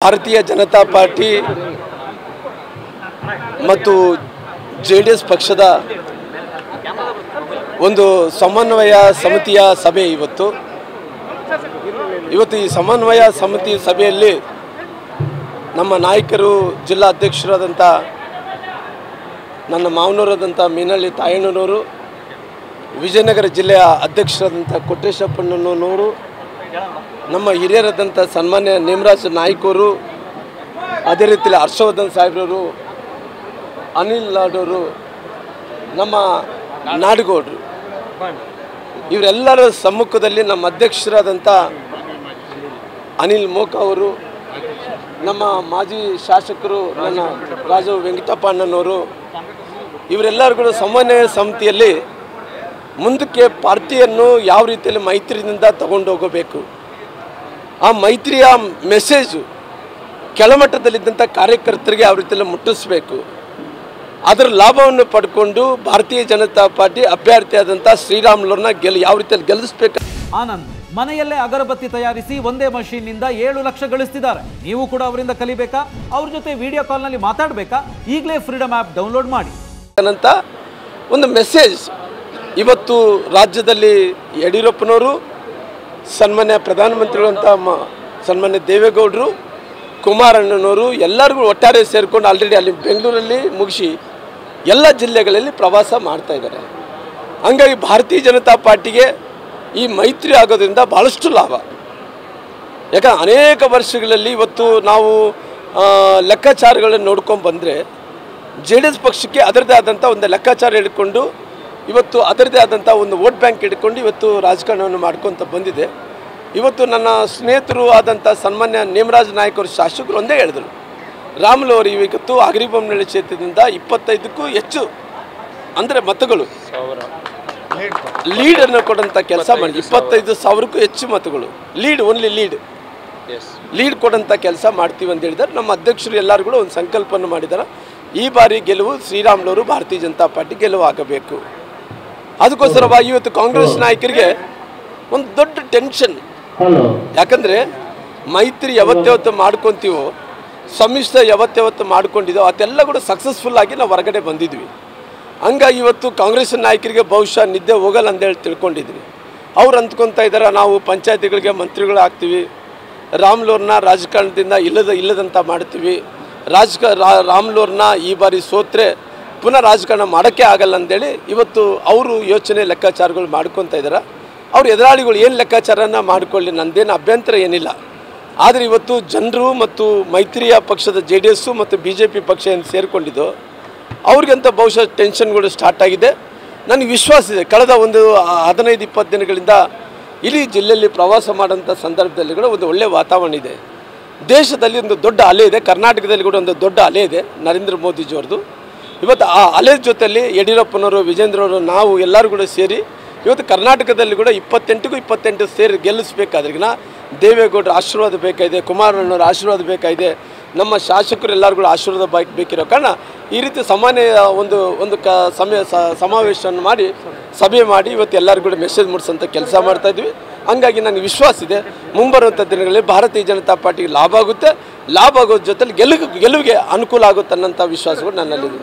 ಭಾರತೀಯ ಜನತಾ ಪಾರ್ಟಿ ಮತ್ತು JDS ಪಕ್ಷದ ಒಂದು ಸಮನ್ವಯ ಸಮಿತಿಯ ಸಭೆ ಇವತ್ತು ಈ ಸಮನ್ವಯ ಸಮಿತಿ ಸಭೆಯಲ್ಲಿ ನಮ್ಮ ನಾಯಕರು ಜಿಲ್ಲಾ ಅಧ್ಯಕ್ಷರಾದಂಥ ನನ್ನ ಮಾವನವರಾದಂಥ ಮೀನಳ್ಳಿ ತಾಯಣ್ಣನವರು, ವಿಜಯನಗರ ಜಿಲ್ಲೆಯ ಅಧ್ಯಕ್ಷರಾದಂಥ ಕೊಟ್ಟೇಶಪ್ಪಣ್ಣನವರು, ನಮ್ಮ ಹಿರಿಯರಾದಂಥ ಸನ್ಮಾನ್ಯ ನೇಮರಾಜ್ ನಾಯ್ಕವರು, ಅದೇ ರೀತಿಯಲ್ಲಿ ಹರ್ಷವರ್ಧನ್ ಸಾಹೇಬ್ರವರು, ಅನಿಲ್ ಲಾಡವರು, ನಮ್ಮ ನಾಡಗೌಡರು, ಇವರೆಲ್ಲರ ಸಮ್ಮುಖದಲ್ಲಿ ನಮ್ಮ ಅಧ್ಯಕ್ಷರಾದಂಥ ಅನಿಲ್ ಮೋಕ ಅವರು, ನಮ್ಮ ಮಾಜಿ ಶಾಸಕರು ನನ್ನ ರಾಜು ವೆಂಕಟಪ್ಪ ಅಣ್ಣನವರು, ಇವರೆಲ್ಲರಿಗೂ ಸಮನ್ವಯ ಸಮಿತಿಯಲ್ಲಿ ಮುಂದಕ್ಕೆ ಪಾರ್ಟಿಯನ್ನು ಯಾವ ರೀತಿಯಲ್ಲಿ ಮೈತ್ರಿಯಿಂದ ತಗೊಂಡು ಹೋಗಬೇಕು, ಆ ಮೈತ್ರಿಯ ಮೆಸೇಜು ಕೆಳಮಟ್ಟದಲ್ಲಿದ್ದಂಥ ಕಾರ್ಯಕರ್ತರಿಗೆ ಯಾವ ರೀತಿಯಲ್ಲಿ ಮುಟ್ಟಿಸಬೇಕು, ಅದರ ಲಾಭವನ್ನು ಪಡ್ಕೊಂಡು ಭಾರತೀಯ ಜನತಾ ಪಾರ್ಟಿ ಅಭ್ಯರ್ಥಿಯಾದಂಥ ಶ್ರೀರಾಮುಲುರನ್ನ ಯಾವ ರೀತಿಯಲ್ಲಿ ಗೆಲ್ಲಿಸಬೇಕು. ಆನಂದ್ ಮನೆಯಲ್ಲೇ ಅಗರಬತ್ತಿ ತಯಾರಿಸಿ ಒಂದೇ ಮಷೀನ್ನಿಂದ 7 ಲಕ್ಷ ಗಳಿಸ್ತಿದ್ದಾರೆ. ನೀವು ಕೂಡ ಅವರಿಂದ ಕಲಿಬೇಕಾ? ಅವ್ರ ಜೊತೆ ವಿಡಿಯೋ ಕಾಲ್ನಲ್ಲಿ ಮಾತಾಡಬೇಕಾ? ಈಗಲೇ ಫ್ರೀಡಮ್ ಆ್ಯಪ್ ಡೌನ್ಲೋಡ್ ಮಾಡಿ ಅಂತ ಒಂದು ಮೆಸೇಜ್ ಇವತ್ತು ರಾಜ್ಯದಲ್ಲಿ ಯಡಿಯೂರಪ್ಪನವರು, ಸನ್ಮಾನ್ಯ ಪ್ರಧಾನಮಂತ್ರಿಗಳಂತ ಸನ್ಮಾನ್ಯ ದೇವೇಗೌಡರು, ಕುಮಾರಣ್ಣನವರು ಎಲ್ಲರಿಗೂ ಒಟ್ಟಾರೆ ಸೇರಿಕೊಂಡು ಆಲ್ರೆಡಿ ಅಲ್ಲಿ ಬೆಂಗಳೂರಲ್ಲಿ ಮುಗಿಸಿ ಎಲ್ಲ ಜಿಲ್ಲೆಗಳಲ್ಲಿ ಪ್ರವಾಸ ಮಾಡ್ತಾ ಇದ್ದಾರೆ. ಹಂಗಾಗಿ ಭಾರತೀಯ ಜನತಾ ಪಾರ್ಟಿಗೆ ಈ ಮೈತ್ರಿ ಆಗೋದ್ರಿಂದ ಭಾಳಷ್ಟು ಲಾಭ. ಯಾಕಂದ್ರೆ ಅನೇಕ ವರ್ಷಗಳಲ್ಲಿ ಇವತ್ತು ನಾವು ಲೆಕ್ಕಾಚಾರಗಳನ್ನು ನೋಡ್ಕೊಂಡು ಬಂದರೆ JDS ಪಕ್ಷಕ್ಕೆ ಅದರದೇ ಆದಂಥ ಒಂದು ಲೆಕ್ಕಾಚಾರ ಹಿಡ್ಕೊಂಡು ಇವತ್ತು ಅದರದೇ ಆದಂಥ ಒಂದು ವೋಟ್ ಬ್ಯಾಂಕ್ ಹಿಡ್ಕೊಂಡು ಇವತ್ತು ರಾಜಕಾರಣವನ್ನು ಮಾಡ್ಕೊತ ಬಂದಿದೆ. ಇವತ್ತು ನನ್ನ ಸ್ನೇಹಿತರು ಆದಂಥ ಸನ್ಮಾನ್ಯ ನೇಮರಾಜ್ ನಾಯ್ಕ ಅವರು ಶಾಸಕರು ಒಂದೇ ಹೇಳಿದರು, ರಾಮುಲು ಅವರು ಇವತ್ತು ಅಗರಿಬೊಮ್ಮನಹಳ್ಳಿ ಕ್ಷೇತ್ರದಿಂದ 25ಕ್ಕೂ ಹೆಚ್ಚು ಅಂದರೆ ಮತಗಳು ಲೀಡನ್ನು ಕೊಡೋಂಥ ಕೆಲಸ ಮಾಡಿ 25,000ಕ್ಕೂ ಹೆಚ್ಚು ಮತಗಳು ಲೀಡ್ ಕೊಡೋಂಥ ಕೆಲಸ ಮಾಡ್ತೀವಿ ಅಂತ ಹೇಳಿದ್ದಾರೆ. ನಮ್ಮ ಅಧ್ಯಕ್ಷರು ಎಲ್ಲರೂ ಕೂಡ ಒಂದು ಸಂಕಲ್ಪವನ್ನು ಮಾಡಿದ್ದಾರೆ, ಈ ಬಾರಿ ಗೆಲುವು ಶ್ರೀರಾಮುಲವರು ಭಾರತೀಯ ಜನತಾ ಪಾರ್ಟಿ ಗೆಲುವು ಆಗಬೇಕು. ಅದಕ್ಕೋಸ್ಕರವಾಗಿ ಇವತ್ತು ಕಾಂಗ್ರೆಸ್ ನಾಯಕರಿಗೆ ಒಂದು ದೊಡ್ಡ ಟೆನ್ಷನ್. ಯಾಕಂದರೆ ಮೈತ್ರಿ ಯಾವತ್ತೇವತ್ತು ಮಾಡ್ಕೊತೀವೋ, ಸಮ್ಮಿಶ್ರ ಯಾವತ್ತೇವತ್ತು ಮಾಡ್ಕೊಂಡಿದ್ದೋ ಅದೆಲ್ಲ ಕೂಡ ಸಕ್ಸಸ್ಫುಲ್ಲಾಗಿ ನಾವು ಹೊರಗಡೆ ಬಂದಿದ್ವಿ. ಹಂಗಾಗಿ ಇವತ್ತು ಕಾಂಗ್ರೆಸ್ ನಾಯಕರಿಗೆ ಬಹುಶಃ ನಿದ್ದೆ ಹೋಗಲ್ಲ ಅಂತೇಳಿ ತಿಳ್ಕೊಂಡಿದ್ವಿ. ಅವ್ರು ಅಂದ್ಕೊತಾ ಇದ್ದಾರೆ, ನಾವು ಪಂಚಾಯತಿಗಳಿಗೆ ಮಂತ್ರಿಗಳು ಆಗ್ತೀವಿ, ರಾಮುಲುರನ್ನ ರಾಜಕಾರಣದಿಂದ ಇಲ್ಲದಂತ ಮಾಡ್ತೀವಿ, ರಾಮುಲುರನ್ನ ಈ ಬಾರಿ ಸೋತ್ರೆ ಪುನಃ ರಾಜಕಾರಣ ಮಾಡೋಕ್ಕೆ ಆಗಲ್ಲ ಅಂತೇಳಿ ಇವತ್ತು ಅವರು ಯೋಚನೆ ಲೆಕ್ಕಾಚಾರಗಳು ಮಾಡ್ಕೊತಾ ಇದ್ದಾರೆ. ಅವ್ರು ಎದುರಾಳಿಗಳು ಏನು ಲೆಕ್ಕಾಚಾರನ ಮಾಡಿಕೊಳ್ಳಿ, ನಂದೇನು ಅಭ್ಯಂತರ ಏನಿಲ್ಲ. ಆದರೆ ಇವತ್ತು ಜನರು ಮತ್ತು ಮೈತ್ರಿಯ ಪಕ್ಷದ JDS ಮತ್ತು BJP ಪಕ್ಷ ಏನು ಸೇರಿಕೊಂಡಿದ್ದು ಅವ್ರಿಗಂತ ಬಹುಶಃ ಟೆನ್ಷನ್ಗಳು ಸ್ಟಾರ್ಟ್ ಆಗಿದೆ. ನನಗೆ ವಿಶ್ವಾಸ ಇದೆ, ಕಳೆದ ಒಂದು 15-20 ದಿನಗಳಿಂದ ಇಡೀ ಜಿಲ್ಲೆಯಲ್ಲಿ ಪ್ರವಾಸ ಮಾಡೋಂಥ ಸಂದರ್ಭದಲ್ಲಿ ಕೂಡ ಒಂದು ಒಳ್ಳೆಯ ವಾತಾವರಣ ಇದೆ. ದೇಶದಲ್ಲಿ ಒಂದು ದೊಡ್ಡ ಅಲೆ ಇದೆ, ಕರ್ನಾಟಕದಲ್ಲಿ ಕೂಡ ಒಂದು ದೊಡ್ಡ ಅಲೆ ಇದೆ ನರೇಂದ್ರ ಮೋದಿಜಿಯವ್ರದ್ದು. ಇವತ್ತು ಆ ಅಲೆ ಜೊತೆಯಲ್ಲಿ ಯಡಿಯೂರಪ್ಪನವರು, ವಿಜೇಂದ್ರವರು, ನಾವು ಎಲ್ಲರೂ ಕೂಡ ಸೇರಿ ಇವತ್ತು ಕರ್ನಾಟಕದಲ್ಲಿ ಕೂಡ 28ಕ್ಕೂ 28 ಸೇರಿ ಗೆಲ್ಲಿಸಬೇಕಾದ್ರಿಗಿನ ದೇವೇಗೌಡರ ಆಶೀರ್ವಾದ ಬೇಕಾಗಿದೆ, ಕುಮಾರಣ್ಣವರ ಆಶೀರ್ವಾದ ಬೇಕಾಗಿದೆ, ನಮ್ಮ ಶಾಸಕರು ಎಲ್ಲರೂ ಕೂಡ ಆಶೀರ್ವಾದ ಬೇಕಿರೋ ಕಾರಣ ಈ ರೀತಿ ಸಮಾವೇಶವನ್ನು ಮಾಡಿ ಸಭೆ ಮಾಡಿ ಇವತ್ತು ಎಲ್ಲರೂ ಕೂಡ ಮೆಸೇಜ್ ಮೂಡಿಸೋಂಥ ಕೆಲಸ ಮಾಡ್ತಾಯಿದ್ವಿ. ಹಂಗಾಗಿ ನನಗೆ ವಿಶ್ವಾಸ ಇದೆ, ಮುಂಬರುವಂಥ ದಿನಗಳಲ್ಲಿ ಭಾರತೀಯ ಜನತಾ ಪಾರ್ಟಿಗೆ ಲಾಭ ಆಗುತ್ತೆ, ಲಾಭ ಆಗೋದ್ರ ಜೊತೆಲಿ ಗೆಲುವಿಗೆ ಅನುಕೂಲ ಆಗುತ್ತೆ ಅನ್ನೋಂಥ ವಿಶ್ವಾಸಗಳು ನನ್ನಲ್ಲಿದೆ.